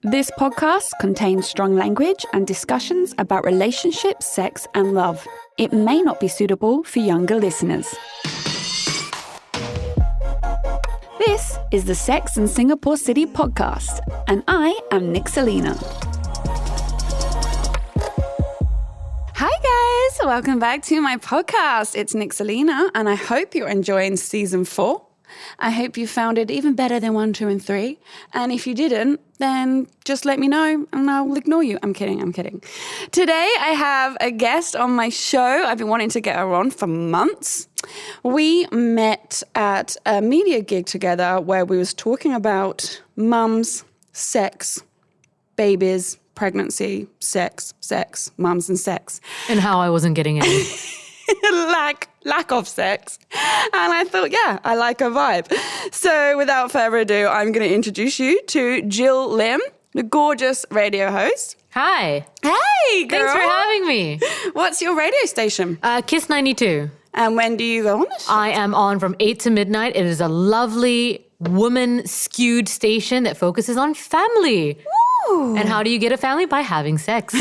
This podcast contains strong language and discussions about relationships, sex, and love. It may not be suitable for younger listeners. This is the Sex and Singapore City podcast, and I am Nixalina. Hi guys, welcome back to my podcast. It's Nixalina, and I hope you're enjoying season 4. I hope you found it even better than 1, 2, and 3. And if you didn't, then just let me know and I'll ignore you. I'm kidding. Today I have a guest on my show. I've been wanting to get her on for months. We met at a media gig together where we was talking about mums, sex, babies, pregnancy, sex, mums and sex. And how I wasn't getting any. lack of sex. And I thought, yeah, I like her vibe. So without further ado, I'm going to introduce you to Jill Lim, the gorgeous radio host. Hi. Hey, girl. Thanks for having me. What's your radio station? Kiss 92. And when do you go on the show? I am on from 8 to midnight. It is a lovely woman-skewed station that focuses on family. Ooh. And how do you get a family? By having sex.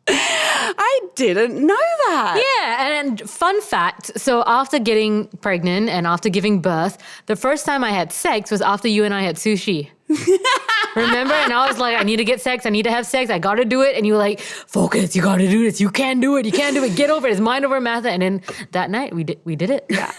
I didn't know that. Yeah, and fun fact, so after getting pregnant and after giving birth, the first time I had sex was after you and I had sushi. Remember? And I was like, I need to get sex. I need to have sex. I got to do it. And you were like, focus. You got to do this. You can do it. You can do it. Get over it. It's mind over matter. And then that night we did it. Yeah.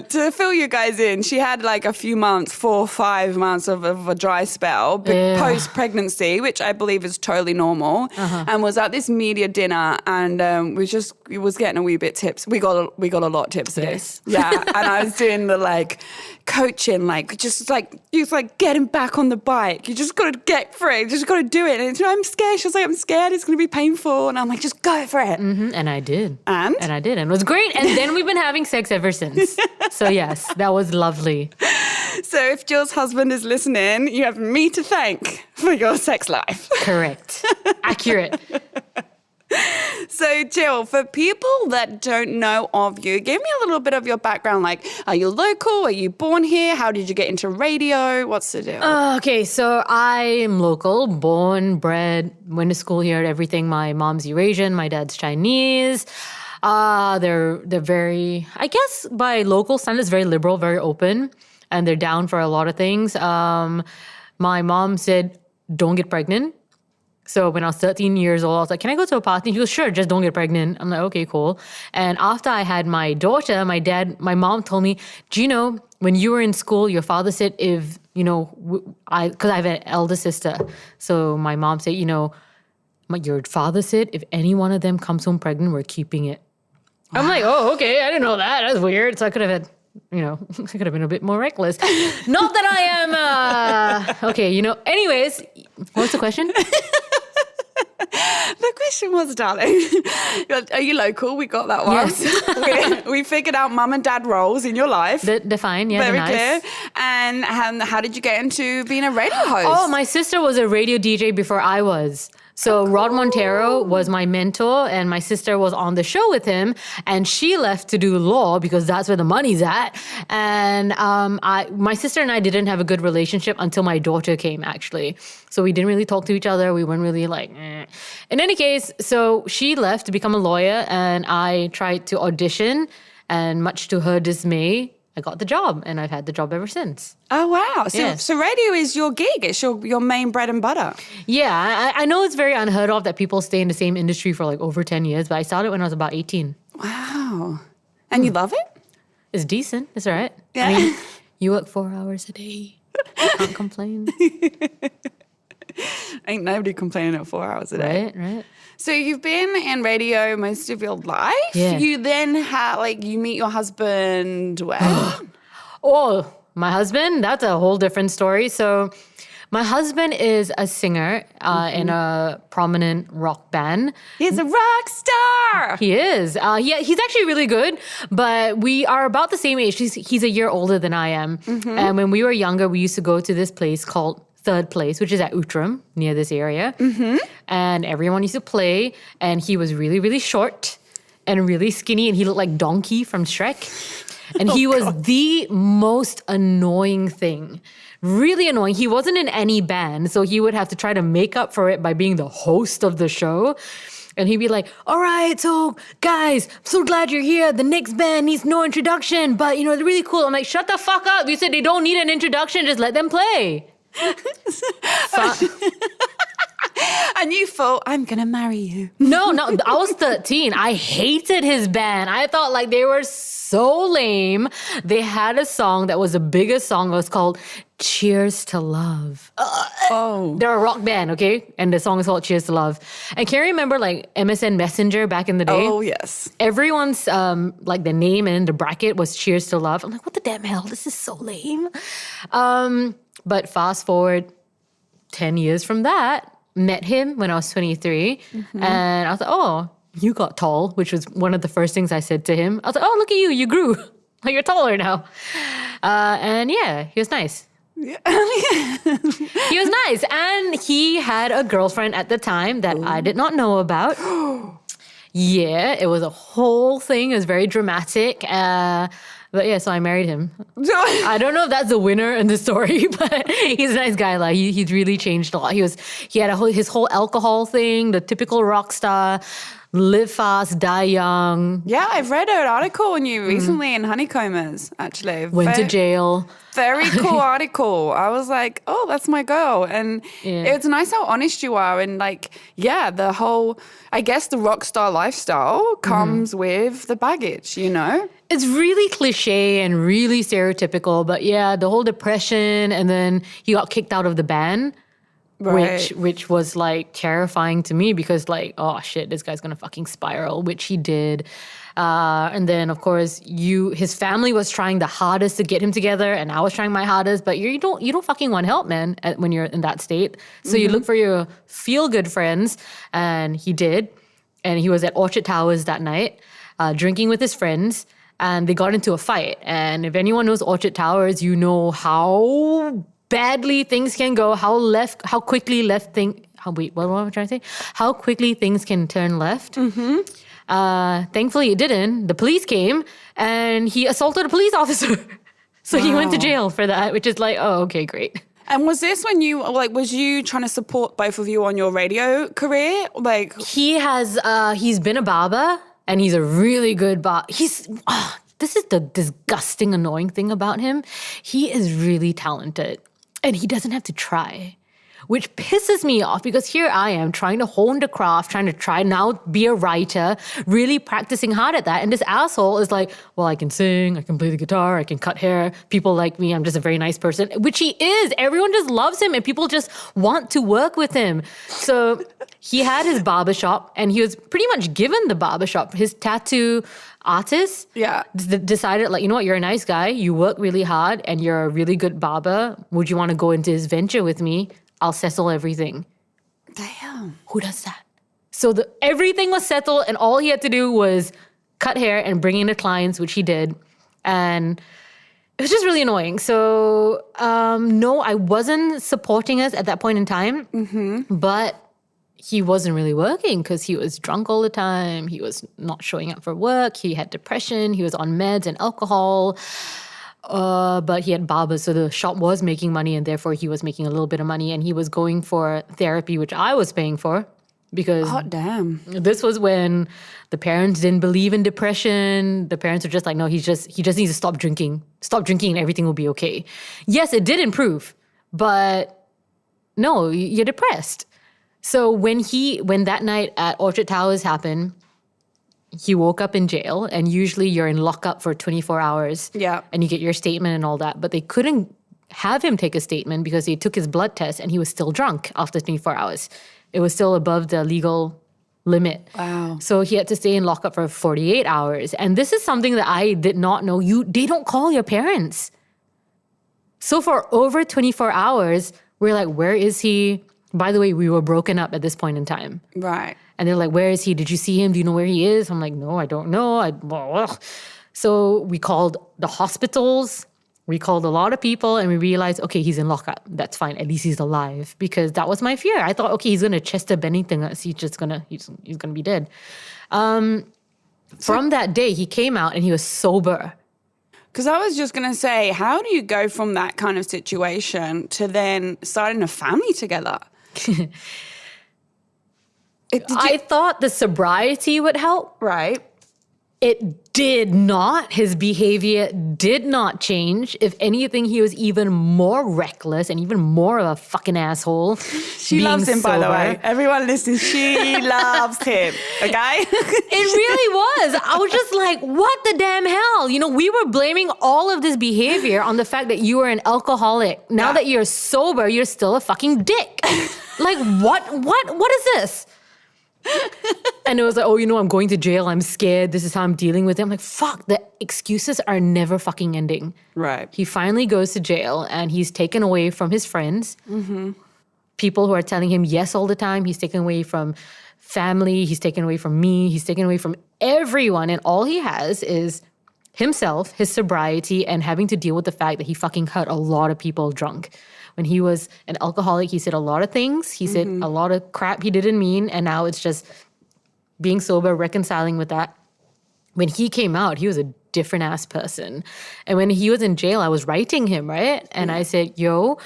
To fill you guys in, she had like a few months, 4 or 5 months of a dry spell post-pregnancy, which I believe is totally normal, and was at this media dinner and we was getting a wee bit tips. We got a lot of tips. Yes. Yeah. And I was doing the coaching, getting back on the bike. You just got to get for it. You just got to do it. And I'm scared. She was like, I'm scared. It's going to be painful. And I'm like, just go for it. Mm-hmm. And I did. And I did. And it was great. And then we've been having sex ever since. So yes, that was lovely. So if Jill's husband is listening, you have me to thank for your sex life. Correct. Accurate. So Jill, for people that don't know of you, give me a little bit of your background. Like, are you local? Are you born here? How did you get into radio? What's the deal? Okay, so I am local, born, bred, went to school here, everything. My mom's Eurasian, my dad's Chinese. They're very, I guess by local standards, very liberal, very open, and they're down for a lot of things. My mom said, don't get pregnant. So when I was 13 years old, I was like, can I go to a party? She goes, sure, just don't get pregnant. I'm like, okay, cool. And after I had my daughter, my mom told me, do you know, when you were in school, your father said if, because I have an elder sister. So my mom said, your father said if any one of them comes home pregnant, we're keeping it. Wow. I'm like, oh, okay, I didn't know that. That's weird. So I could have had, I could have been a bit more reckless. Not that I am, anyways, what's the question? The question was, darling, are you local? We got that one. Yes. we figured out mum and dad roles in your life. They're fine, yeah, Very they're nice. clear. And how did you get into being a radio host? Oh, my sister was a radio DJ before I was. So Rod Montero was my mentor and my sister was on the show with him and she left to do law because that's where the money's at. And my sister and I didn't have a good relationship until my daughter came, actually. So we didn't really talk to each other. We weren't really In any case, so she left to become a lawyer and I tried to audition and much to her dismay, I got the job and I've had the job ever since. Oh, wow. Yes. So radio is your gig. It's your main bread and butter. Yeah, I know it's very unheard of that people stay in the same industry for over 10 years, but I started when I was about 18. Wow. And you love it? It's decent. It's all right. Yeah. I mean, you work 4 hours a day. You can't complain. Ain't nobody complaining at 4 hours a day. Right. So you've been in radio most of your life. Yeah. You then you meet your husband when? Oh, my husband, that's a whole different story. So my husband is a singer in a prominent rock band. He's a rock star. He is. He's actually really good, but we are about the same age. He's a year older than I am. Mm-hmm. And when we were younger, we used to go to this place called Third Place, which is at Outram, near this area. Mm-hmm. And everyone used to play, and he was really, really short and really skinny, and he looked like Donkey from Shrek. And he was the most annoying thing. Really annoying. He wasn't in any band, so he would have to try to make up for it by being the host of the show. And he'd be like, all right, so guys, I'm so glad you're here. The next band needs no introduction, but they're really cool. I'm like, shut the fuck up. You said they don't need an introduction. Just let them play. And you thought, I'm going to marry you. No, I was 13. I hated his band. I thought like they were so lame. They had a song that was the biggest song. It was called Cheers to Love. They're a rock band, okay? And the song is called Cheers to Love. And can you remember like MSN Messenger back in the day? Oh, yes. Everyone's like the name and the bracket was Cheers to Love. I'm like, what the damn hell? This is so lame. But fast forward 10 years from that, met him when I was 23. And I was like, oh, you got tall, which was one of the first things I said to him. I was like, oh, look at you, you grew. Like, you're taller now. And yeah, he was nice. Yeah. He was nice. And he had a girlfriend at the time that I did not know about. Yeah, it was a whole thing. It was very dramatic. But yeah, so I married him. I don't know if that's the winner in the story, but he's a nice guy. Like he's really changed a lot. He had his whole alcohol thing, the typical rock star, live fast, die young. Yeah, I've read an article on you recently in Honeycombers, actually. Went to jail. Very cool article. I was like, oh, that's my girl. And it's nice how honest you are. And like, yeah, the whole, I guess the rock star lifestyle comes with the baggage, It's really cliche and really stereotypical, but yeah, the whole depression, and then he got kicked out of the band, which was like terrifying to me because like, oh shit, this guy's gonna fucking spiral, which he did. And then of course his family was trying the hardest to get him together, and I was trying my hardest, but you don't fucking want help, man, when you're in that state. So you look for your feel good friends, and he did, and he was at Orchard Towers that night, drinking with his friends. And they got into a fight. And if anyone knows Orchard Towers, you know how badly things can go, how quickly things can turn left. Thankfully it didn't. The police came and he assaulted a police officer. So he went to jail for that, which is like, oh, okay, great. And was this when was you trying to support both of you on your radio career? Like he's been a barber. And he's a really good this is the disgusting, annoying thing about him. He is really talented. And he doesn't have to try. Which pisses me off because here I am trying to hone the craft, trying to try now be a writer, really practicing hard at that. And this asshole is like, well, I can sing, I can play the guitar, I can cut hair. People like me, I'm just a very nice person, which he is. Everyone just loves him and people just want to work with him. So he had his barbershop and he was pretty much given the barbershop. His tattoo artist decided like, you know what, you're a nice guy, you work really hard and you're a really good barber. Would you want to go into this venture with me? I'll settle everything. Damn. Who does that? So everything was settled and all he had to do was cut hair and bring in the clients, which he did. And it was just really annoying. So no, I wasn't supporting us at that point in time. But he wasn't really working because he was drunk all the time. He was not showing up for work. He had depression. He was on meds and alcohol. But he had barbers, so the shop was making money and therefore he was making a little bit of money and he was going for therapy, which I was paying for because this was when the parents didn't believe in depression. The parents were just like, no, he just needs to stop drinking and everything will be okay. Yes, it did improve, but no, you're depressed. So when that night at Orchard Towers happened, he woke up in jail, and usually you're in lockup for 24 hours. Yeah. And you get your statement and all that. But they couldn't have him take a statement because they took his blood test and he was still drunk after 24 hours. It was still above the legal limit. Wow. So he had to stay in lockup for 48 hours. And this is something that I did not know. They don't call your parents. So for over 24 hours, we're like, where is he? By the way, we were broken up at this point in time. Right. And they're like, where is he? Did you see him? Do you know where he is? I'm like, no, I don't know. So we called the hospitals. We called a lot of people and we realized, okay, he's in lockup. That's fine. At least he's alive. Because that was my fear. I thought, okay, he's going to Chester Bennington us. He's going to be dead. From that day, he came out and he was sober. Because I was just going to say, how do you go from that kind of situation to then starting a family together? I thought the sobriety would help. Right. It did not. His behavior did not change. If anything, he was even more reckless and even more of a fucking asshole. She loves him, by the way. Everyone listening, she loves him, okay? It really was. I was just like, what the damn hell? You know, we were blaming all of this behavior on the fact that you were an alcoholic. Now that you're sober, you're still a fucking dick. Like, what is this? And it was like, oh, you know, I'm going to jail. I'm scared. This is how I'm dealing with it. I'm like, fuck, the excuses are never fucking ending. Right. He finally goes to jail and he's taken away from his friends. Mm-hmm. People who are telling him yes all the time. He's taken away from family. He's taken away from me. He's taken away from everyone. And all he has is himself, his sobriety, and having to deal with the fact that he fucking hurt a lot of people drunk. When he was an alcoholic, he said a lot of things. He said a lot of crap he didn't mean. And now it's just being sober, reconciling with that. When he came out, he was a different ass person. And when he was in jail, I was writing him, right? And I said, yo,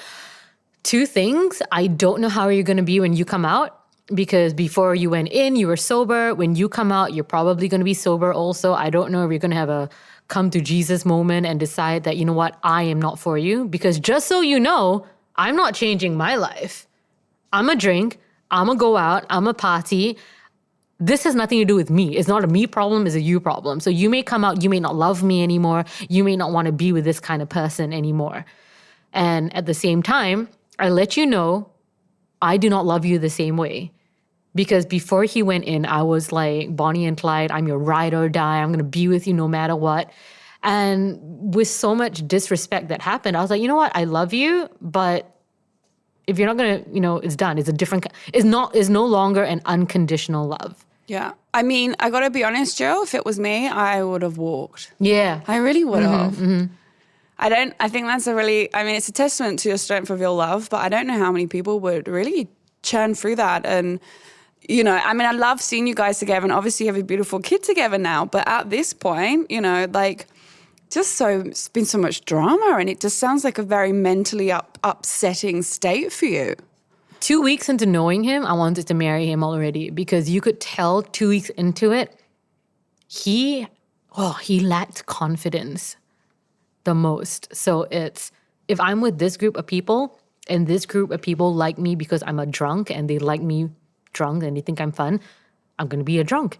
2 things. I don't know how you're going to be when you come out. Because before you went in, you were sober. When you come out, you're probably going to be sober also. I don't know if you're going to have a come to Jesus moment and decide that, you know what, I am not for you. Because just so you know, I'm not changing my life. I'm a drink. I'm a go out. I'm a party. This has nothing to do with me. It's not a me problem. It's a you problem. So you may come out. You may not love me anymore. You may not want to be with this kind of person anymore. And at the same time, I let you know I do not love you the same way. Because before he went in, I was like, Bonnie and Clyde, I'm your ride or die. I'm going to be with you no matter what. And with so much disrespect that happened, I was like, you know what? I love you, but if you're not going to, you know, it's done. It's a different, it's no longer an unconditional love. Yeah. I mean, I got to be honest, Joe, if it was me, I would have walked. Yeah. I really would have. I think that's it's a testament to your strength of your love, but I don't know how many people would really churn through that. And, you know, I mean, I love seeing you guys together, and obviously you have a beautiful kid together now, but at this point, you know, like, it's been so much drama, and it just sounds like a very mentally upsetting state for you. 2 weeks into knowing him, I wanted to marry him already, because you could tell 2 weeks into it, he lacked confidence the most. So it's, if I'm with this group of people and this group of people like me because I'm a drunk and they like me drunk and they think I'm fun, I'm going to be a drunk.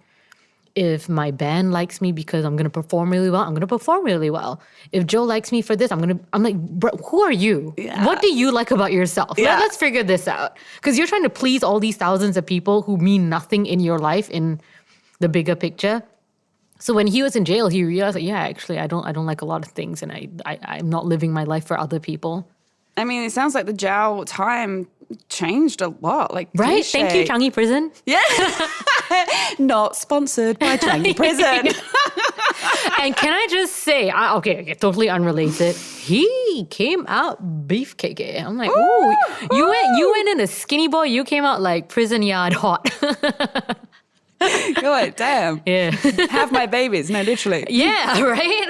If my band likes me because I'm going to perform really well, I'm going to perform really well. If Joe likes me for this, I'm like, bro, who are you? Yeah. What do you like about yourself? Yeah. Let's figure this out. Because you're trying to please all these thousands of people who mean nothing in your life in the bigger picture. So when he was in jail, he realized, like, yeah, actually, I don't like a lot of things, and I'm not living my life for other people. I mean, it sounds like the jail time changed a lot. Like, right? Thank you, Changi Prison. Yeah. Not sponsored by Changi Prison. And can I just say, okay, totally unrelated. He came out beefcake. I'm like, ooh, you went in a skinny boy. You came out like prison yard hot. You're like, damn. Yeah. Have my babies. No, literally. Yeah, right?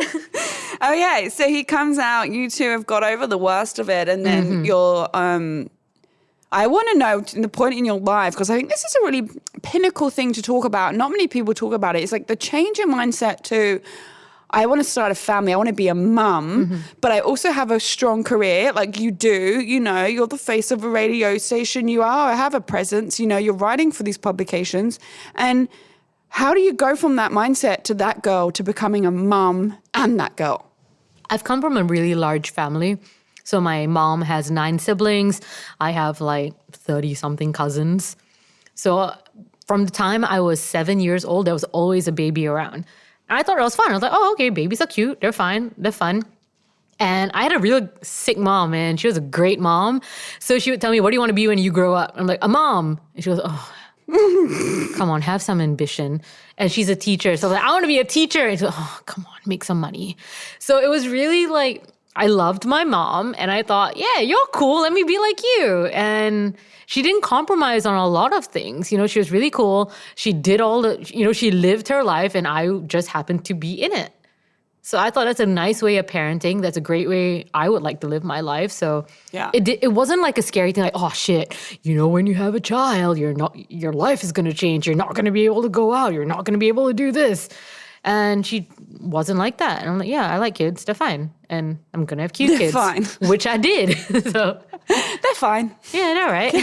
Okay, so he comes out. You two have got over the worst of it. And then you're, I want to know the point in your life, because I think this is a really pinnacle thing to talk about. Not many people talk about it. It's like the change in mindset to, I want to start a family. I want to be a mum, but I also have a strong career. Like you do, you know, you're the face of a radio station. You are, I have a presence, you know, you're writing for these publications. And how do you go from that mindset to that girl to becoming a mum and that girl? I've come from a really large family. So my mom has 9 siblings. I have like 30-something cousins. So from the time I was 7 years old, there was always a baby around. And I thought it was fun. I was like, oh, okay, babies are cute. They're fine. They're fun. And I had a real sick mom, man. She was a great mom. So she would tell me, what do you want to be when you grow up? I'm like, a mom. And she goes, oh, come on, have some ambition. And she's a teacher. So I was like, I want to be a teacher. And she goes, oh, come on, make some money. So it was really like, I loved my mom. And I thought, yeah, you're cool. Let me be like you. And she didn't compromise on a lot of things. You know, she was really cool. She did all the, you know, she lived her life and I just happened to be in it. So I thought that's a nice way of parenting. That's a great way I would like to live my life. So Yeah. it wasn't like a scary thing like, oh shit, when you have a child, your life is going to change. You're not going to be able to go out. You're not going to be able to do this. And she wasn't like that. And I'm like, yeah, I like kids. They're fine. And I'm going to have cute kids. Fine. Which I did. So They're fine. yeah, no, right?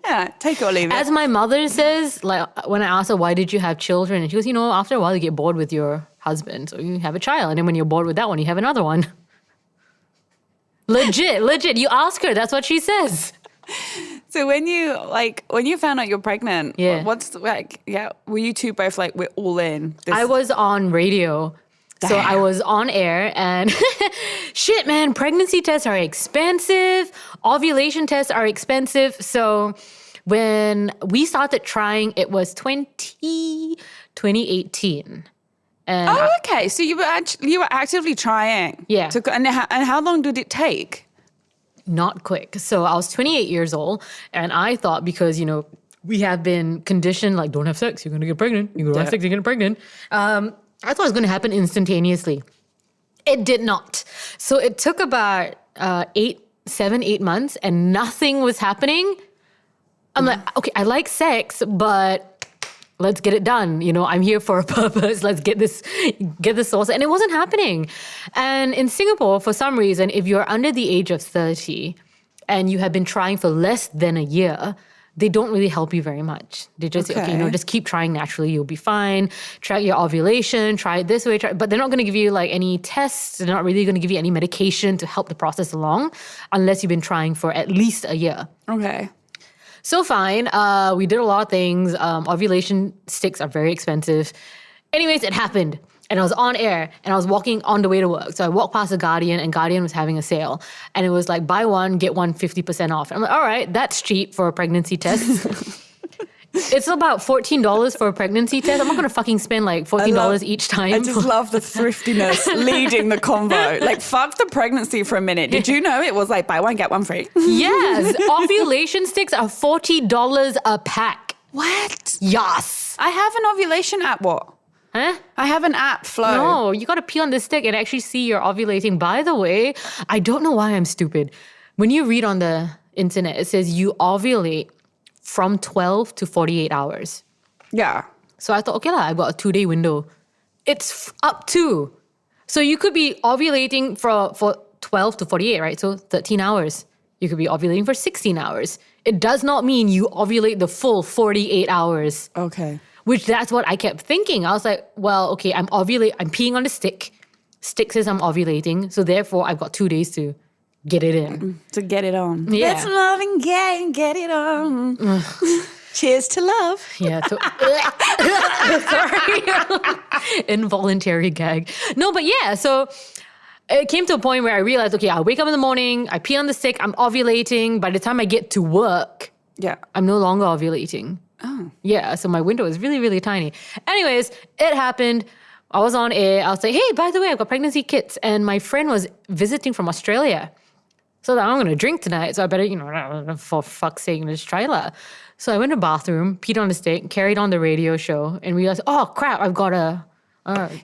Yeah, take it or leave it. As my mother says, like when I asked her, why did you have children? And she goes, after a while you get bored with your husband. So you have a child. And then when you're bored with that one, you have another one. Legit. You ask her. That's what she says. So when you found out you're pregnant, Yeah. were you two both like, we're all in? I was on radio. So I was on air and shit, man, pregnancy tests are expensive. Ovulation tests are expensive. So when we started trying, it was 2018. And okay. So you were actively trying. Yeah. And how long did it take? not quick. So I was 28 years old and I thought because, we have been conditioned like, don't have sex, you're going to get pregnant. You don't have sex, you're going to get pregnant. I thought it was going to happen instantaneously. It did not. So it took about 8 months and nothing was happening. I'm like, okay, I like sex, but let's get it done. I'm here for a purpose. Let's get this sorted. And it wasn't happening. And in Singapore, for some reason, if you're under the age of 30 and you have been trying for less than a year, they don't really help you very much. They just say, okay, just keep trying naturally. You'll be fine. Track your ovulation. Try it this way. But they're not going to give you like any tests. They're not really going to give you any medication to help the process along unless you've been trying for at least a year. Okay. So fine. We did a lot of things. Ovulation sticks are very expensive. Anyways, it happened. And I was on air and I was walking on the way to work. So I walked past a Guardian and Guardian was having a sale. And it was like, buy one, get one 50% off. And I'm like, all right, that's cheap for a pregnancy test. It's about $14 for a pregnancy test. I'm not going to fucking spend like $14 each time. I just love the thriftiness leading the convo. Like, fuck the pregnancy for a minute. Did you know it was like buy one, get one free? Yes. Ovulation sticks are $40 a pack. What? Yes. I have an ovulation app. What? Huh? I have an app, Flow. No, you got to pee on the stick and actually see you're ovulating. By the way, I don't know why I'm stupid. When you read on the internet, it says you ovulate from 12 to 48 hours. Yeah. So I thought, okay, I've got a 2-day window. It's up to. So you could be ovulating for 12 to 48, right? So 13 hours. You could be ovulating for 16 hours. It does not mean you ovulate the full 48 hours. Okay. Which that's what I kept thinking. I was like, well, okay, I'm peeing on the stick. Stick says I'm ovulating. So therefore, I've got 2 days to get it in. To get it on. Yeah. Let's love and get it on. Cheers to love. Yeah. Sorry. Involuntary gag. No, but yeah. So it came to a point where I realized, okay, I wake up in the morning, I pee on the stick, I'm ovulating. By the time I get to work, Yeah. I'm no longer ovulating. Oh. Yeah, so my window is really, really tiny. Anyways, it happened. I was on air. I was like, hey, by the way, I've got pregnancy kits. And my friend was visiting from Australia. So I'm going to drink tonight. So I better, for fuck's sake, just try that. So I went to the bathroom, peed on the stick, carried on the radio show, and realized, oh, crap, I've got a...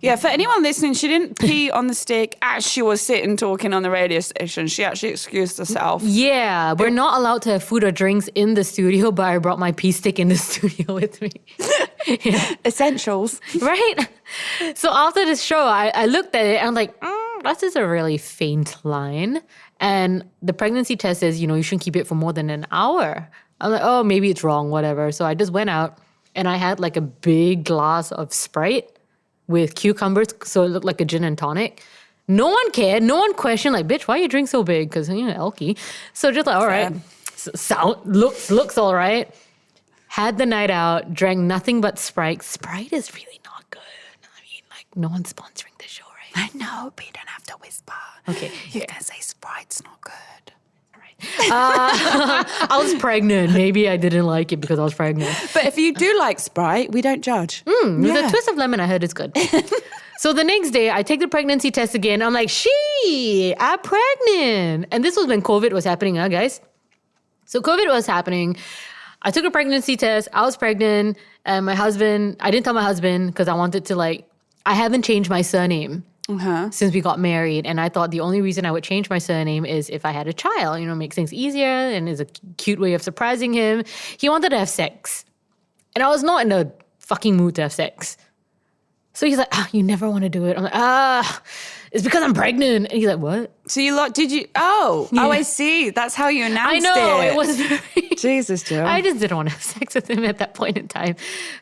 Yeah, for anyone listening, she didn't pee on the stick as she was sitting talking on the radio station. She actually excused herself. Yeah, we're not allowed to have food or drinks in the studio, but I brought my pee stick in the studio with me. Yeah. Essentials. Right? So after this show, I looked at it and I'm like, that is a really faint line. And the pregnancy test says, you shouldn't keep it for more than an hour. I'm like, oh, maybe it's wrong, whatever. So I just went out and I had like a big glass of Sprite with cucumbers, so it looked like a gin and tonic. No one cared. No one questioned, like, bitch, why you drink so big? Because, elky. So just like, all right. Looks all right. Had the night out, drank nothing but Sprite. Sprite is really not good. I mean, like, no one's sponsoring the show, right? I know, but you don't have to whisper. Okay. You can say Sprite's not good. I was pregnant. Maybe I didn't like it because I was pregnant. But if you do like Sprite, we don't judge. With a twist of lemon, I heard it's good. So the next day, I take the pregnancy test again. I'm like, I'm pregnant. And this was when COVID was happening, guys? So COVID was happening. I took a pregnancy test. I was pregnant. And my husband, I didn't tell my husband because I wanted to I haven't changed my surname. since we got married. And I thought the only reason I would change my surname is if I had a child, makes things easier and is a cute way of surprising him. He wanted to have sex. And I was not in a fucking mood to have sex. So he's like, you never want to do it. I'm like, it's because I'm pregnant. And he's like, what? So did you? Oh, I see. That's how you announced it. I know, it was very... Jesus, Joe. I just didn't want to have sex with him at that point in time.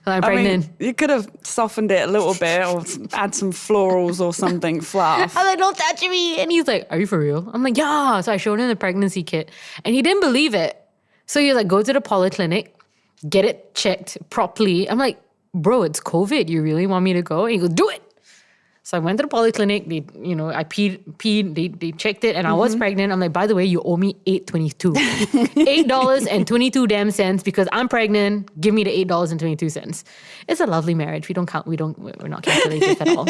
I'm pregnant. I mean, you could have softened it a little bit or add some florals or something fluff. I was like, don't touch me. And he's like, are you for real? I'm like, yeah. So I showed him the pregnancy kit and he didn't believe it. So he was like, go to the polyclinic, get it checked properly. I'm like, bro, it's COVID. You really want me to go? And he goes, do it. So I went to the polyclinic. They, I peed. They checked it, and I was pregnant. I'm like, by the way, you owe me $8.22, $8.22 damn cents because I'm pregnant. Give me the $8.22. It's a lovely marriage. We're not calculated at all.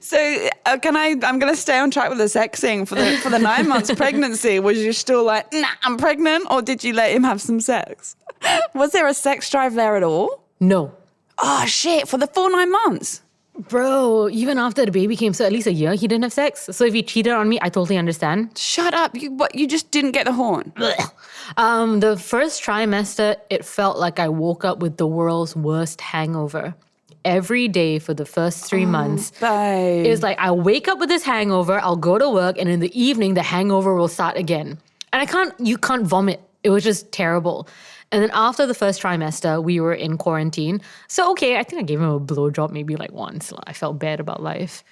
So I'm going to stay on track with the sexing for the 9 months pregnancy. Was you still like, nah, I'm pregnant, or did you let him have some sex? Was there a sex drive there at all? No. Oh shit! For the full 9 months. Bro, even after the baby came, so at least a year, he didn't have sex. So if he cheated on me, I totally understand. Shut up. You just didn't get the horn. The first trimester, it felt like I woke up with the world's worst hangover. Every day for the first 3 months. Babe. It was like, I wake up with this hangover, I'll go to work, and in the evening, the hangover will start again. And you can't vomit. It was just terrible. And then after the first trimester, we were in quarantine. So, okay, I think I gave him a blowjob maybe like once. I felt bad about life.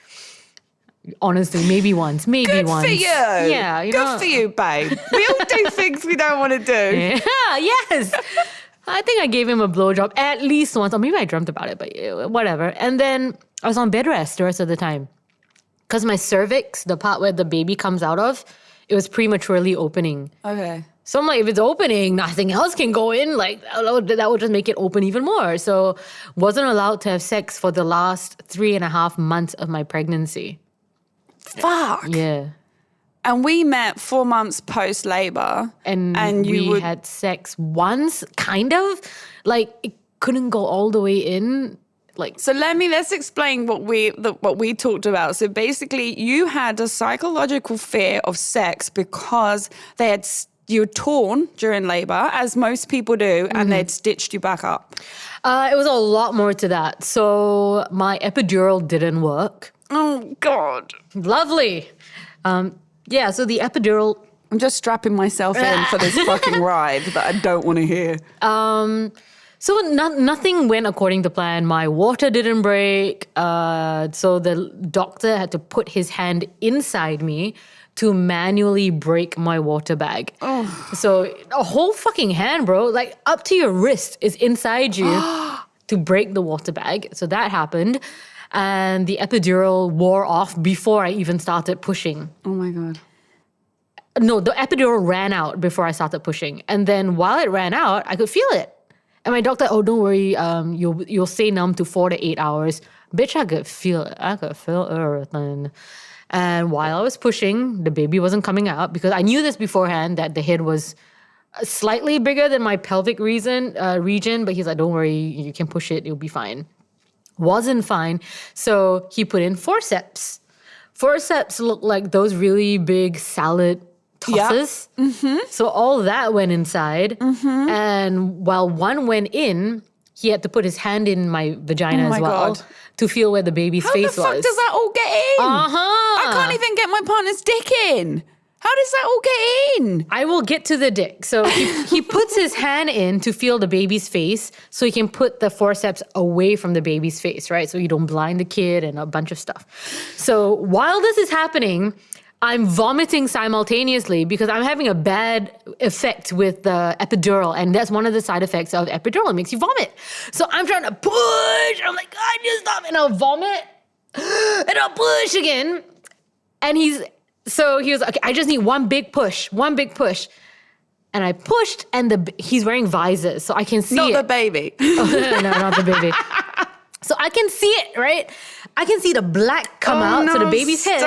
Honestly, maybe once. Good once. for you. Yeah, Good for you, babe. We all do things we don't want to do. Yeah, yes. I think I gave him a blowjob at least once. Or maybe I dreamt about it, but whatever. And then I was on bed rest the rest of the time. Because my cervix, the part where the baby comes out of, it was prematurely opening. Okay. So I'm like, if it's opening, nothing else can go in. Like, that would just make it open even more. So wasn't allowed to have sex for the last 3.5 months of my pregnancy. Fuck. Yeah. And we met 4 months post-labor. And we had sex once, kind of. Like, it couldn't go all the way in. Like, so let's explain what we talked about. So basically, you had a psychological fear of sex because you were torn during labor, as most people do, and they'd stitched you back up. It was a lot more to that. So my epidural didn't work. Oh, God. Lovely. Yeah, so the epidural... I'm just strapping myself in for this fucking ride that I don't want to hear. So nothing went according to plan. My water didn't break. So the doctor had to put his hand inside me to manually break my water bag. Oh. So a whole fucking hand, bro, like up to your wrist is inside you to break the water bag. So that happened. And the epidural wore off before I even started pushing. Oh my God. No, the epidural ran out before I started pushing. And then while it ran out, I could feel it. And my doctor, don't worry, you'll stay numb to 4 to 8 hours. Bitch, I could feel it. I could feel everything. And while I was pushing, the baby wasn't coming out because I knew this beforehand that the head was slightly bigger than my pelvic region. But he's like, don't worry, you can push it, it'll be fine. Wasn't fine. So he put in forceps. Forceps look like those really big salad tosses. Yeah. Mm-hmm. So all that went inside. Mm-hmm. And while one went in, he had to put his hand in my vagina as well. God. To feel where the baby's face was. How the fuck does that all get in? Uh-huh. I can't even get my partner's dick in. How does that all get in? I will get to the dick. So he puts his hand in to feel the baby's face so he can put the forceps away from the baby's face, right? So you don't blind the kid and a bunch of stuff. So while this is happening, I'm vomiting simultaneously because I'm having a bad effect with the epidural. And that's one of the side effects of epidural. It makes you vomit. So I'm trying to push. I'm like, I need to stop. And I'll vomit. And I'll push again. And he was like, okay, I just need one big push. And I pushed, and he's wearing visors, so I can see Not it. the baby. Oh, no, not the baby. So I can see it, right? I can see the black come out to the baby's head.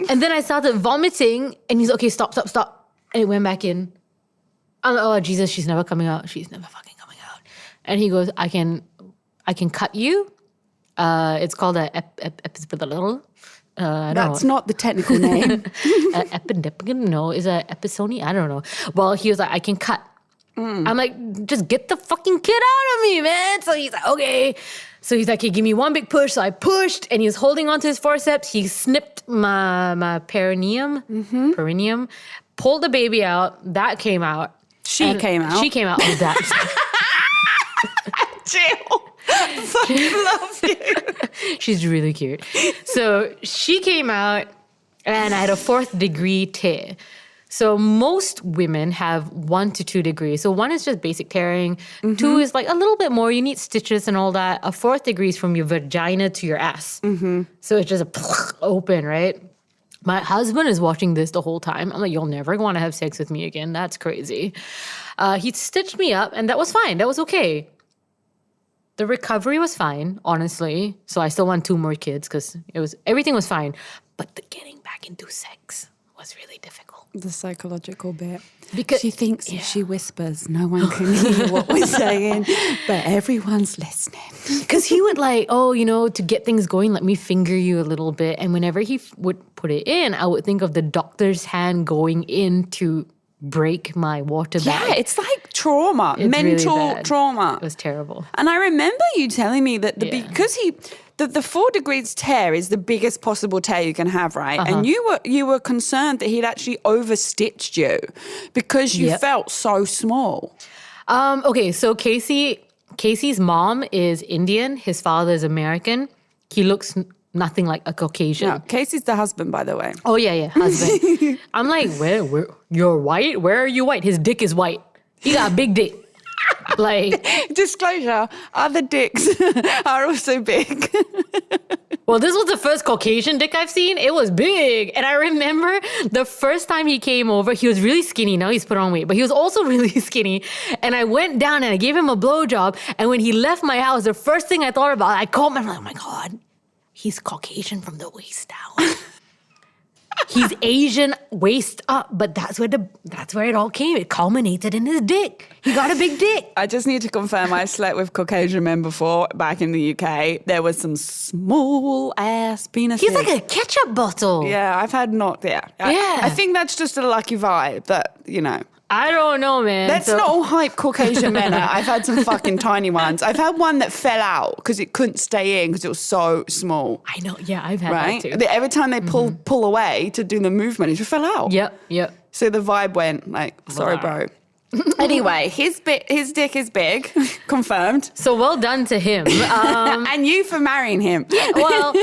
And then I started vomiting, and he's like, okay, stop. And it went back in. I'm like, oh, Jesus, she's never coming out. She's never fucking coming out. And he goes, I can cut you, It's called a I don't That's know. not the technical name. No, is a episony? I don't know. Well, he was like, I can cut. I'm like, just get the fucking kid out of me, man. So he's like, okay. So he's like, hey, give me one big push. So I pushed, and he was holding onto his forceps. He snipped my perineum, pulled the baby out. That came out. She came out. She came out. Oh, that. Jill, I fucking love you. She's really cute. So she came out, and I had a 4th degree tear. So most women have 1 to 2 degrees. So 1 is just basic tearing. 2 is like a little bit more. You need stitches and all that. A 4th degree is from your vagina to your ass. So it's just a open, right? My husband is watching this the whole time. I'm like, you'll never want to have sex with me again. That's crazy. He stitched me up, and that was fine. That was okay. The recovery was fine, honestly. So I still want 2 more kids because everything was fine. But the getting back into sex was really difficult. The psychological bit. Because she thinks if she whispers, no one can hear what we're saying, but everyone's listening. Because he would like, to get things going, let me finger you a little bit. And whenever he would put it in, I would think of the doctor's hand going in to break my water bag. Yeah, it's like trauma, It's mental really bad. trauma. It was terrible. And I remember you telling me that because the 4 degrees tear is the biggest possible tear you can have, right? And you were concerned that he'd actually overstitched you because you felt so small. Okay, so Casey's mom is Indian. His father is American. He looks nothing like a Caucasian. No, Casey's the husband, by the way. Oh, yeah, husband. I'm like, where, you're white? Where are you white? His dick is white. He got a big dick. Like, disclosure, other dicks are also big. well, this was the first Caucasian dick I've seen. It was big. And I remember the first time he came over, he was really skinny. Now he's put on weight, but he was also really skinny. And I went down and I gave him a blowjob. And when he left my house, the first thing I thought about, I called him. I'm like, oh my God, he's Caucasian from the waist down. He's Asian waist up, but that's where it all came. It culminated in his dick. He got a big dick. I just need to confirm I slept with Caucasian men before back in the UK. There was some small ass penises. He's like a ketchup bottle. Yeah, I've had I think that's just a lucky vibe that, I don't know, man. Let's not all hype Caucasian men out. I've had some fucking tiny ones. I've had one that fell out because it couldn't stay in because it was so small. I know. Yeah, I've had that too. Every time they pull away to do the movement, it just fell out. Yep. So the vibe went like, sorry, bro. Anyway, his dick is big, confirmed. So well done to him. And you for marrying him. Well,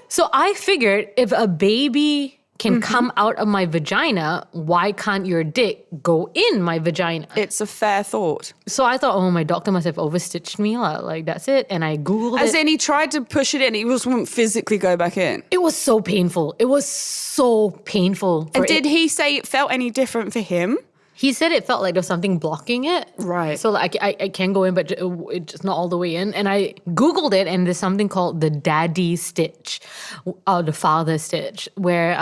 so I figured if a baby can come out of my vagina, why can't your dick go in my vagina? It's a fair thought. So I thought, my doctor must have overstitched me. Like, that's it. And I Googled it. As in, he tried to push it in. He just wouldn't physically go back in. It was so painful. And did he say it felt any different for him? He said it felt like there was something blocking it. Right. So like I can go in, but it's just not all the way in. And I Googled it, and there's something called the daddy stitch, or the father stitch, where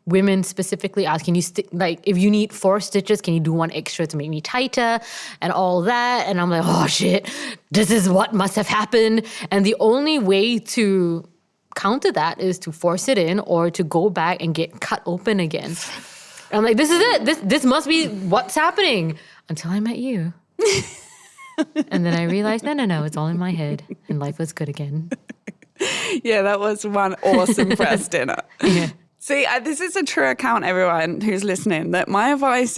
women specifically ask, can you if you need 4 stitches, can you do 1 extra to make me tighter and all that? And I'm like, oh shit, this is what must have happened. And the only way to counter that is to force it in or to go back and get cut open again. I'm like, this is it. This must be what's happening. Until I met you. And then I realized, no, it's all in my head. And life was good again. Yeah, that was one awesome press dinner. Yeah. See, this is a true account, everyone who's listening, that my advice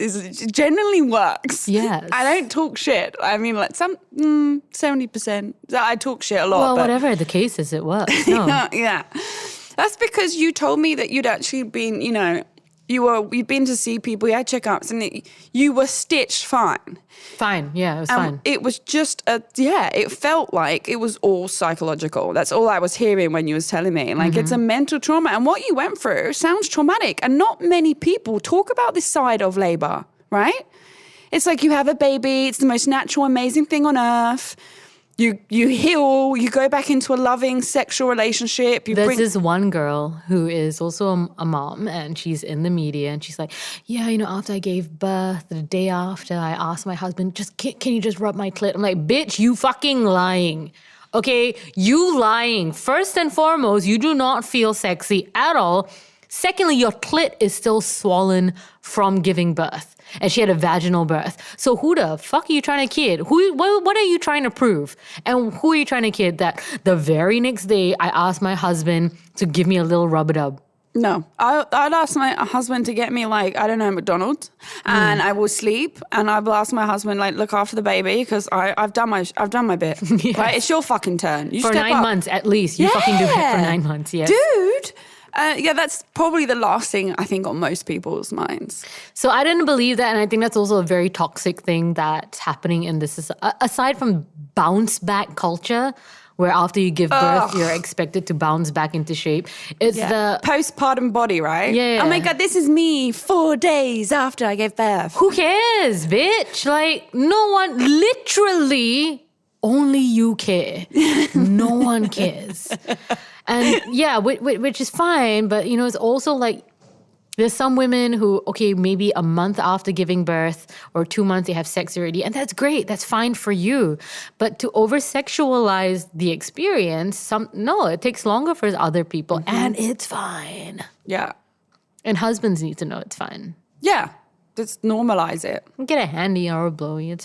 generally works. Yes. I don't talk shit. I mean, like 70%. I talk shit a lot. Well, whatever the case is, it works. No. Yeah. That's because you told me that you'd actually been, you'd been to see people, you had checkups, and you were stitched fine. Fine, yeah, it was fine. It was just it felt like it was all psychological. That's all I was hearing when you was telling me. Like, it's a mental trauma. And what you went through sounds traumatic. And not many people talk about this side of labor, right? It's like you have a baby. It's the most natural, amazing thing on earth. You heal, you go back into a loving sexual relationship. There's this one girl who is also a mom, and she's in the media, and she's like, yeah, after I gave birth, the day after, I asked my husband, can you just rub my clit? I'm like, bitch, you fucking lying. Okay, you lying. First and foremost, you do not feel sexy at all. Secondly, your clit is still swollen from giving birth. And she had a vaginal birth. So who the fuck are you trying to kid? What are you trying to prove? And who are you trying to kid? That the very next day, I asked my husband to give me a little rub-a-dub. No, I'd ask my husband to get me like, I don't know, McDonald's, and I will sleep, and I will ask my husband like, look after the baby because I've done my bit. Yes. Right, it's your fucking turn. You for step 9 up. months at least. You fucking do it for 9 months. Yes, dude. Yeah, that's probably the last thing I think on most people's minds. So I didn't believe that, and I think that's also a very toxic thing that's happening in this. Aside from bounce back culture, where after you give birth, you're expected to bounce back into shape. It's the postpartum body, right? Yeah. Oh my God, this is me 4 days after I gave birth. Who cares, bitch? Like, no one, literally, only you care. No one cares. And yeah, which is fine, but you know, it's also like, there's some women who, okay, maybe a month after giving birth or 2 months, they have sex already. And that's great. That's fine for you. But to over-sexualize the experience, no, it takes longer for other people. And it's fine. Yeah. And husbands need to know it's fine. Yeah. Just normalize it. Get a handy or a blowy.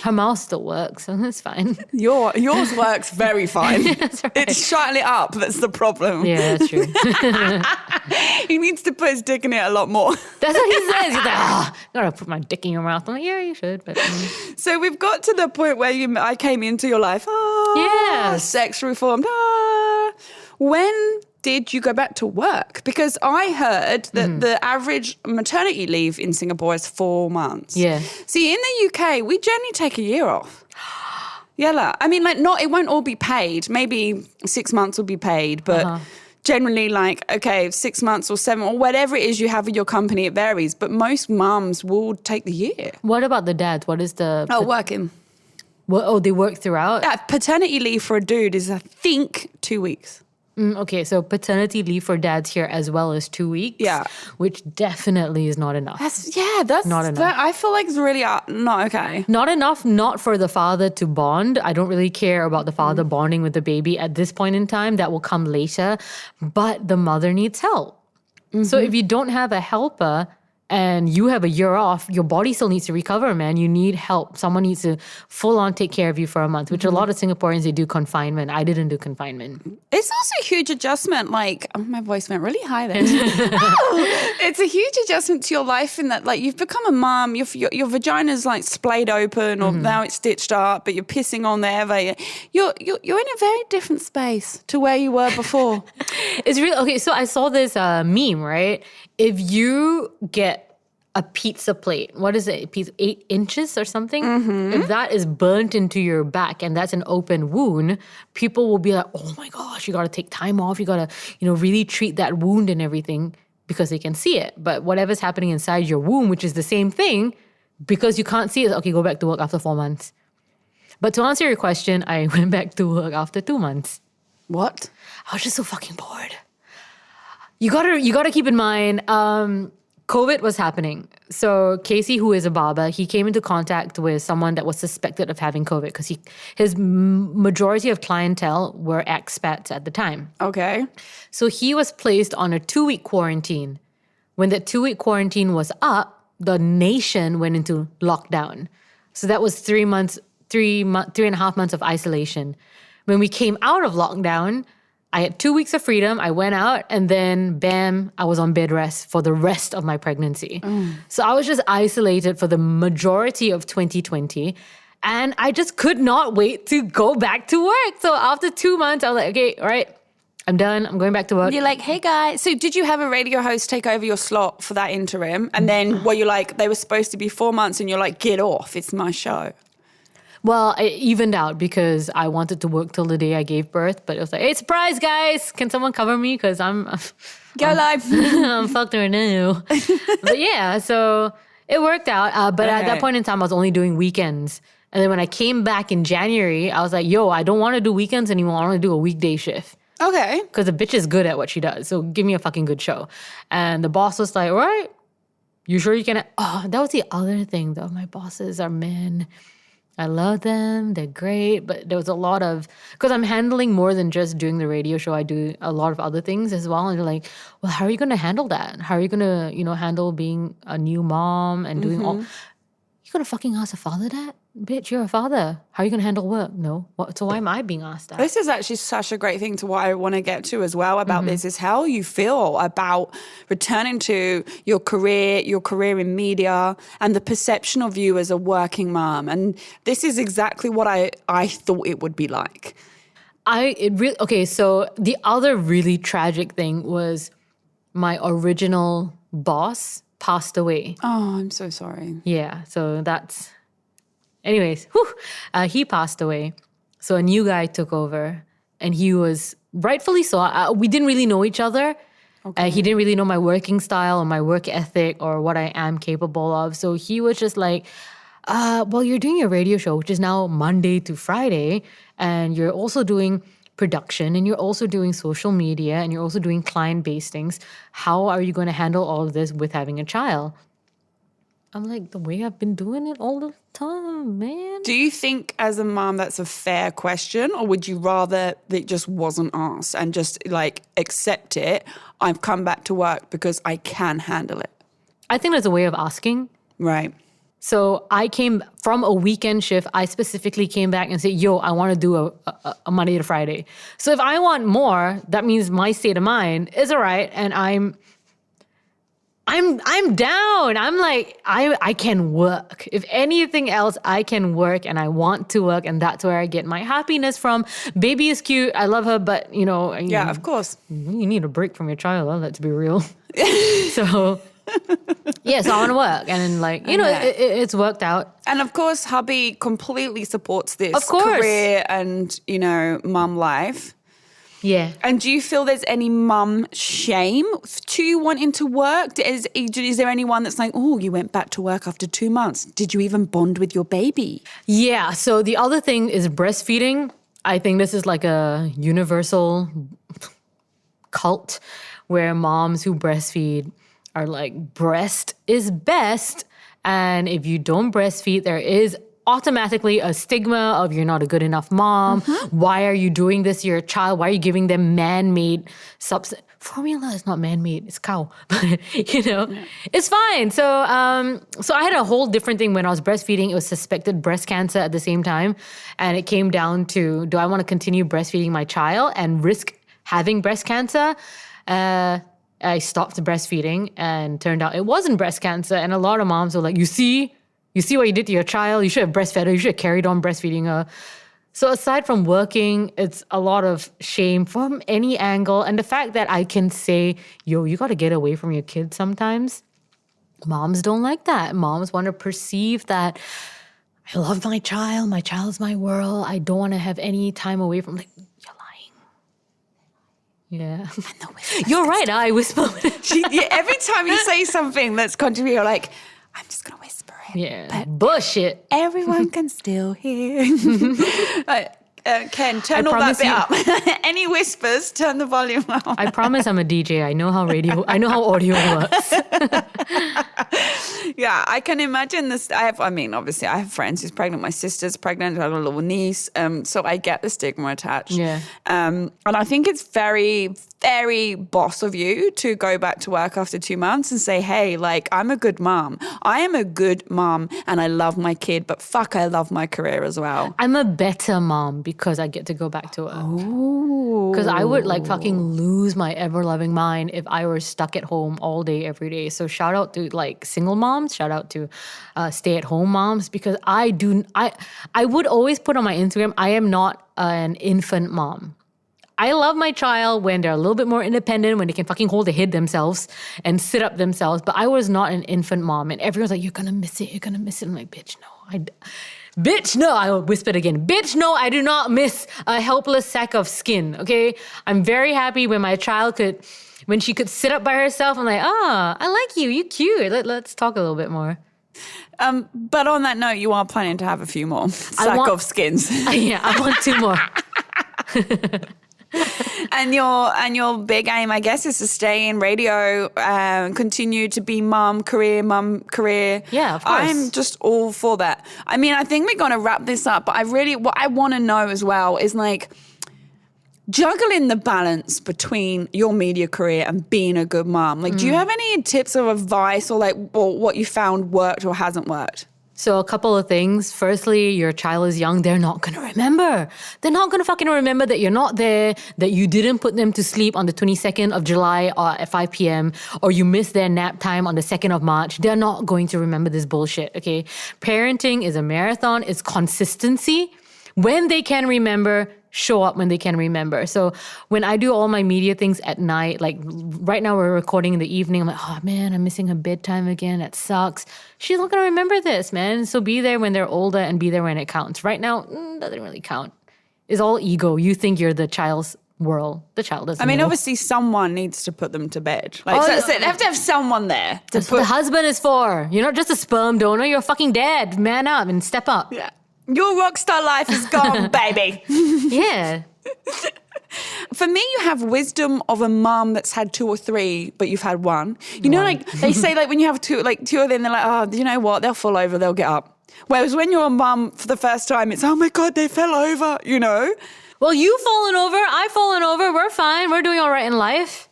Her mouth still works, so that's fine. Yours works very fine. That's right. It's shutting it up that's the problem. Yeah, that's true. He needs to put his dick in it a lot more. That's what he says. He's like, I gotta put my dick in your mouth. I'm like, yeah, you should. But So we've got to the point where I came into your life. Yes. Sex reformed. When did you go back to work? Because I heard that the average maternity leave in Singapore is 4 months. Yeah. See, in the UK, we generally take a year off. Yeah, I mean, like, it won't all be paid. Maybe 6 months will be paid, but generally, like, okay, 6 months or 7 or whatever it is you have with your company, it varies. But most mums will take the year. what about the dads? What is the... Working. they work throughout? Yeah, paternity leave for a dude is, I think, 2 weeks. Okay, so paternity leave for dads here as well as 2 weeks. Yeah. Which definitely is not enough. That's Not enough. I feel like it's really not okay. Not enough, not for the father to bond. I don't really care about the father bonding with the baby at this point in time. That will come later. But the mother needs help. So if you don't have a helper and you have a year off, your body still needs to recover, man. You need help. Someone needs to full on take care of you for a month, which a lot of Singaporeans, they do confinement. I didn't do confinement. It's also a huge adjustment. Like, my voice went really high there. It's a huge adjustment to your life in that, like, you've become a mum. Your vagina's like splayed open, or now it's stitched up, but you're pissing on there. You're in a very different space to where you were before. It's really, okay, so I saw this meme, right? If you get a pizza plate, what is it? 8 inches or something? If that is burnt into your back and that's an open wound, people will be like, oh my gosh, you got to take time off. You got to, really treat that wound and everything because they can see it. But whatever's happening inside your womb, which is the same thing, because you can't see it, okay, go back to work after 4 months. But to answer your question, I went back to work after 2 months. What? I was just so fucking bored. You gotta keep in mind, COVID was happening. So Casey, who is a barber, he came into contact with someone that was suspected of having COVID because his majority of clientele were expats at the time. Okay. So he was placed on a 2-week quarantine. When that 2-week quarantine was up, the nation went into lockdown. So that was 3.5 months of isolation. When we came out of lockdown, I had 2 weeks of freedom. I went out and then, bam, I was on bed rest for the rest of my pregnancy. So I was just isolated for the majority of 2020. And I just could not wait to go back to work. So after 2 months, I was like, okay, all right, I'm done. I'm going back to work. You're like, hey guys. So did you have a radio host take over your slot for that interim? And then were you like, they were supposed to be 4 months and you're like, get off, it's my show. Well, it evened out because I wanted to work till the day I gave birth, but it was like, hey, surprise, guys! Can someone cover me? Because I'm live. I'm fucked right now. But yeah, so it worked out. But at that point in time, I was only doing weekends. And then when I came back in January, I was like, yo, I don't want to do weekends anymore. I want to do a weekday shift. Okay. Because the bitch is good at what she does. So give me a fucking good show. And the boss was like, all right, you sure you can? Oh, that was the other thing, though. My bosses are men. I love them. They're great. But there was a lot of, because I'm handling more than just doing the radio show. I do a lot of other things as well. And you're like, well, how are you going to handle that? How are you going to, handle being a new mom and doing all, you going to fucking ask a father that? Bitch, you're a father. How are you going to handle work? No. So why am I being asked that? This is actually such a great thing to what I want to get to as well about this is how you feel about returning to your career in media and the perception of you as a working mom. And this is exactly what I thought it would be like. So the other really tragic thing was my original boss passed away. Oh, I'm so sorry. Yeah, so that's... Anyways, he passed away. So a new guy took over, and he was rightfully so. We didn't really know each other. Okay. He didn't really know my working style or my work ethic or what I am capable of. So he was just like, well, you're doing your radio show, which is now Monday to Friday, and you're also doing production, and you're also doing social media, and you're also doing client-based things. How are you going to handle all of this with having a child? I'm like, the way I've been doing it all the time, man. Do you think as a mom that's a fair question, or would you rather that it just wasn't asked and just like accept it? I've come back to work because I can handle it. I think there's a way of asking. Right. So I came from a weekend shift. I specifically came back and said, yo, I want to do a Monday to Friday. So if I want more, that means my state of mind is all right. And I'm down. I'm like, I can work. If anything else, I can work and I want to work. And that's where I get my happiness from. Baby is cute. I love her. But, Yeah, of course. You need a break from your child. Let's be real. So, yeah, so I want to work. And then it's worked out. And of course, hubby completely supports this of course. Career and, mum life. Yeah. And do you feel there's any mum shame to you wanting to work? Is there anyone that's like, oh, you went back to work after 2 months. Did you even bond with your baby? Yeah. So the other thing is breastfeeding. I think this is like a universal cult where moms who breastfeed are like, breast is best. And if you don't breastfeed, there is automatically a stigma of you're not a good enough mom. Mm-hmm. Why are you doing this to your child? Why are you giving them man-made substance? Formula is not man-made, it's cow. But, it's fine. So I had a whole different thing when I was breastfeeding. It was suspected breast cancer at the same time. And it came down to, do I want to continue breastfeeding my child and risk having breast cancer? I stopped breastfeeding and turned out it wasn't breast cancer. And a lot of moms were like, you see what you did to your child? You should have breastfed her. You should have carried on breastfeeding her. So aside from working, it's a lot of shame from any angle. And the fact that I can say, yo, you got to get away from your kids sometimes. Moms don't like that. Moms want to perceive that I love my child. My child's my world. I don't want to have any time away from, like, you're lying. Yeah. You're right. I whisper. Every time you say something that's contrary, you're like, I'm just going to whisper. Yeah, but bullshit. Everyone can still hear. Ken, turn all that bit up. Any whispers, turn the volume up. I promise I'm a DJ. I know how audio works. Yeah, I can imagine this. Obviously I have friends who's pregnant. My sister's pregnant. I have a little niece. So I get the stigma attached. Yeah. And I think it's very, very boss of you to go back to work after 2 months and say, hey, like, I'm a good mom. I am a good mom and I love my kid, but fuck, I love my career as well. I'm a better mom because I get to go back to work. Because I would like fucking lose my ever-loving mind if I were stuck at home all day, every day. So shout out to like single moms, shout out to stay-at-home moms, because I would always put on my Instagram, I am not an infant mom. I love my child when they're a little bit more independent, when they can fucking hold their head themselves and sit up themselves. But I was not an infant mom. And everyone's like, you're going to miss it. You're going to miss it. I'm like, bitch, no. I whispered again. Bitch, no, I do not miss a helpless sack of skin, okay? I'm very happy when my child when she could sit up by herself. I'm like, I like you. You cute. Let's talk a little bit more. But on that note, you are planning to have a few more sack of skins. Yeah, I want 2 more. And your big aim, I guess, is to stay in radio, continue to be mum career. Yeah, of course. I'm just all for that. I mean, I think we're going to wrap this up, but what I want to know as well is like juggling the balance between your media career and being a good mom. Like, do you have any tips or advice or what you found worked or hasn't worked? So a couple of things. Firstly, your child is young. They're not going to remember. They're not going to fucking remember that you're not there, that you didn't put them to sleep on the 22nd of July at 5 p.m. or you missed their nap time on the 2nd of March. They're not going to remember this bullshit, okay? Parenting is a marathon. It's consistency. When they can remember, show up when they can remember. So when I do all my media things at night, like right now we're recording in the evening, I'm like, oh man, I'm missing her bedtime again. That sucks. She's not going to remember this, man. So be there when they're older and be there when it counts. Right now, doesn't really count. It's all ego. You think you're the child's world. The child doesn't know. Obviously someone needs to put them to bed. They have to have someone there. That's what the husband is for. You're not just a sperm donor. You're a fucking dad. Man up and step up. Yeah. Your rockstar life is gone, baby. Yeah. For me, you have wisdom of a mum that's had 2 or 3, but you've had 1. You know, like they say, like when you have 2 of them, they're like, oh, you know what? They'll fall over, they'll get up. Whereas when you're a mum for the first time, it's, oh my God, they fell over, you know? Well, you've fallen over, I've fallen over, we're fine, we're doing all right in life.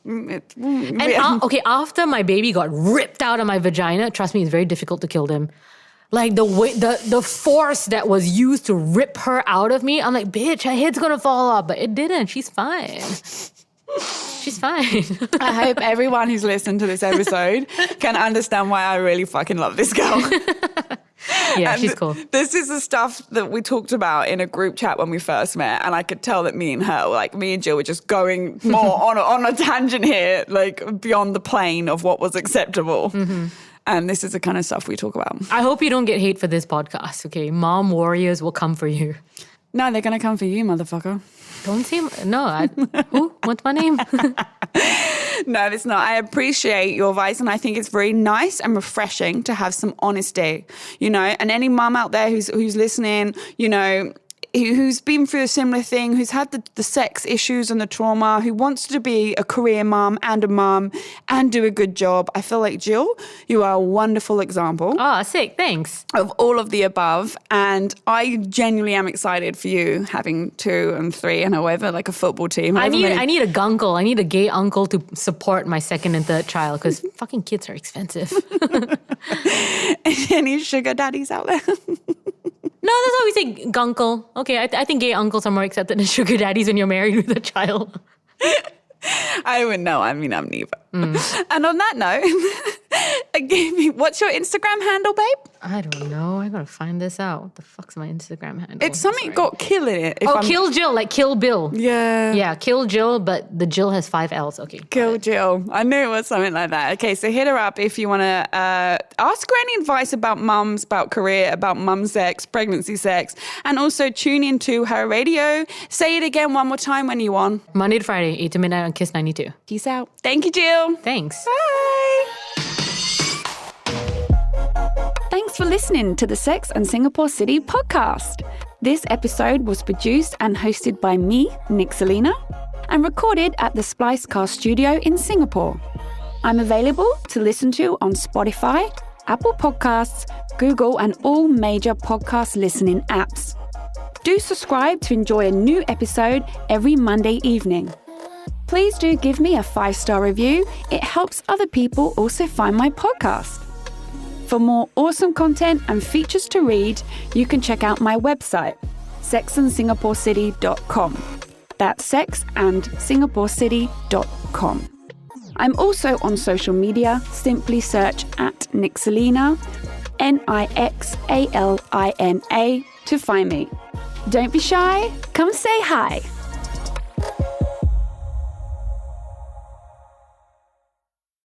After my baby got ripped out of my vagina, trust me, it's very difficult to kill them. Like the force that was used to rip her out of me, I'm like, bitch, her head's gonna fall off. But it didn't. She's fine. She's fine. I hope everyone who's listened to this episode can understand why I really fucking love this girl. Yeah, she's cool. This is the stuff that we talked about in a group chat when we first met, and I could tell that me and Jill were just going more on a tangent here, like beyond the plane of what was acceptable. Mm-hmm. And this is the kind of stuff we talk about. I hope you don't get hate for this podcast, okay? Mom warriors will come for you. No, they're going to come for you, motherfucker. Don't say... Who? What's my name? No, it's not. I appreciate your advice, and I think it's very nice and refreshing to have some honesty, you know? And any mum out there who's listening, you know, who's been through a similar thing, who's had the sex issues and the trauma, who wants to be a career mum and do a good job. I feel like, Jill, you are a wonderful example. Oh, sick. Thanks. Of all of the above. And I genuinely am excited for you having 2 and 3 and however, like a football team. I need a gunkle. I need a gay uncle to support my 2nd and 3rd child because fucking kids are expensive. Any sugar daddies out there? No, that's why we say gunkle. Okay, I think gay uncles are more accepted than sugar daddies when you're married with a child. I wouldn't know. I mean, I'm neither. And on that note, what's your Instagram handle, babe? I don't know. I gotta find this out. What the fuck's my Instagram handle? It's something got Kill in it. Kill Jill, like Kill Bill. Yeah. Yeah, Kill Jill, but the Jill has 5 L's. Okay. Kill Jill. I knew it was something like that. Okay, so hit her up if you want to ask her any advice about mums, about career, about mum sex, pregnancy sex, and also tune into her radio. Say it again one more time when you're on. Monday to Friday, 8 to midnight on Kiss 92. Peace out. Thank you, Jill. Thanks. Bye. Thanks for listening to the Sex and Singapore City podcast. This episode was produced and hosted by me, Nick Selena, and recorded at the Splicecast studio in Singapore. I'm available to listen to on Spotify, Apple Podcasts, Google, and all major podcast listening apps. Do subscribe to enjoy a new episode every Monday evening. Please do give me a 5-star review. It helps other people also find my podcast. For more awesome content and features to read, you can check out my website, sexandsingaporecity.com. That's sexandsingaporecity.com. I'm also on social media. Simply search at Nixalina, Nixalina, to find me. Don't be shy. Come say hi.